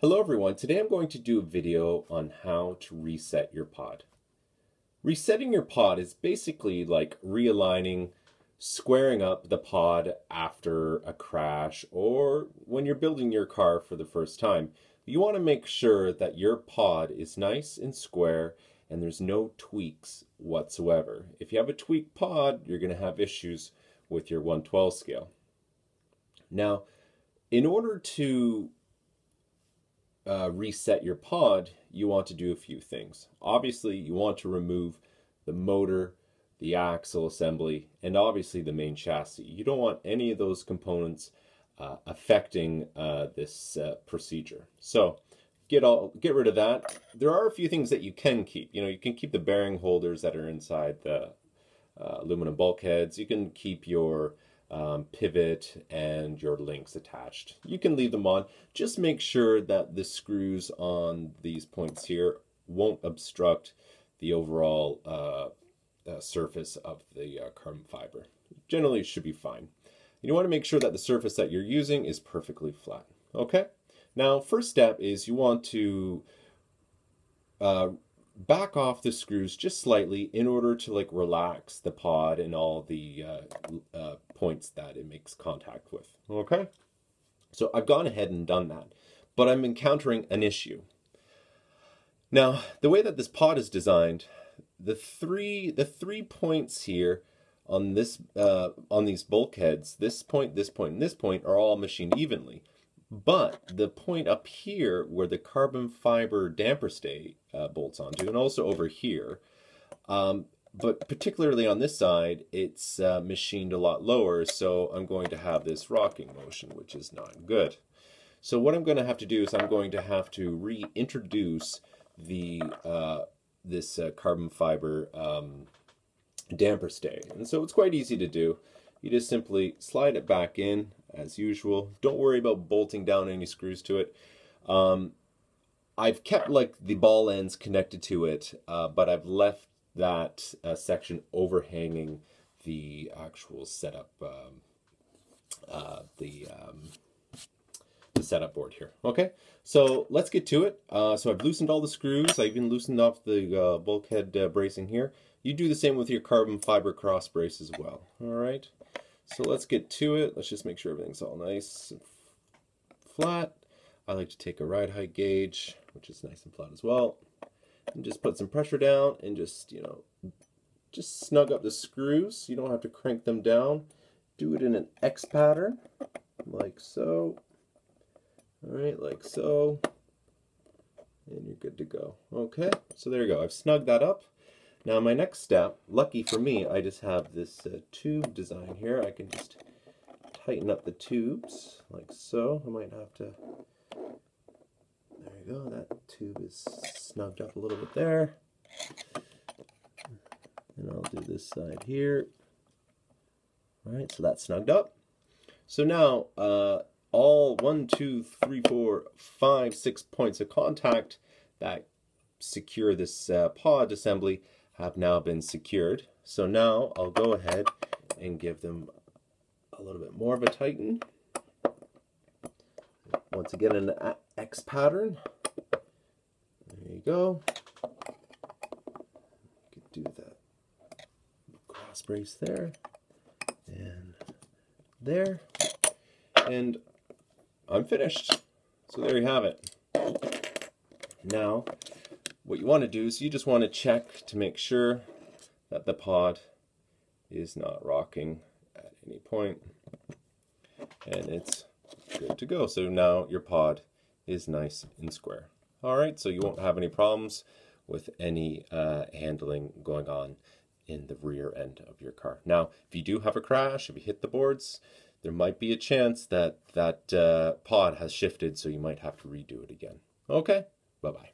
Hello everyone, today I'm going to do a video on how to reset your pod. Resetting your pod is basically like realigning, squaring up the pod after a crash or when you're building your car for the first time. You want to make sure that your pod is nice and square and there's no tweaks whatsoever. If you have a tweaked pod, you're going to have issues with your 1/12 scale. Now, in order to reset your pod, you want to do a few things. Obviously, you want to remove the motor, the axle assembly, and obviously the main chassis. You don't want any of those components affecting this procedure. So get rid of that. There are a few things that you can keep. You can keep the bearing holders that are inside the aluminum bulkheads. You can keep your pivot and your links attached. You can leave them on. Just make sure that the screws on these points here won't obstruct the overall surface of the carbon fiber. Generally, it should be fine. You want to make sure that the surface that you're using is perfectly flat. Okay? Now, first step is you want to back off the screws just slightly in order to relax the pod and all the points that it makes contact with. Okay, so I've gone ahead and done that, but I'm encountering an issue. Now, the way that this pod is designed, the three points here on this on these bulkheads, this point, and this point are all machined evenly. But the point up here where the carbon fiber damper stay bolts onto, and also over here, but particularly on this side, it's machined a lot lower, so I'm going to have this rocking motion, which is not good. So what I'm going to have to do is I'm going to have to reintroduce the this carbon fiber damper stay. And so it's quite easy to do. You just simply slide it back in as usual. Don't worry about bolting down any screws to it. I've kept the ball ends connected to it, but I've left that section overhanging the actual setup, the setup board here. Okay, so let's get to it. So I've loosened all the screws. I even loosened off the bulkhead bracing here. You do the same with your carbon fiber cross brace as well. All right. So let's get to it. Let's just make sure everything's all nice and flat. I like to take a ride height gauge, which is nice and flat as well, and just put some pressure down and just snug up the screws. You don't have to crank them down. Do it in an X pattern, like so. All right, like so. And you're good to go. Okay, so there you go. I've snugged that up. Now my next step, lucky for me, I just have this tube design here. I can just tighten up the tubes like so. I might have to, there you go, that tube is snugged up a little bit there. And I'll do this side here. All right, so that's snugged up. So now all 1, 2, 3, 4, 5, 6 points of contact that secure this pod assembly have now been secured. So now I'll go ahead and give them a little bit more of a tighten. Once again in the X pattern. There you go. You can do that cross brace there and there. And I'm finished. So there you have it. Now, what you want to do is you just want to check to make sure that the pod is not rocking at any point, and it's good to go. So now your pod is nice and square. All right, so you won't have any problems with any handling going on in the rear end of your car. Now, if you do have a crash, if you hit the boards, there might be a chance that that pod has shifted, so you might have to redo it again. Okay, bye-bye.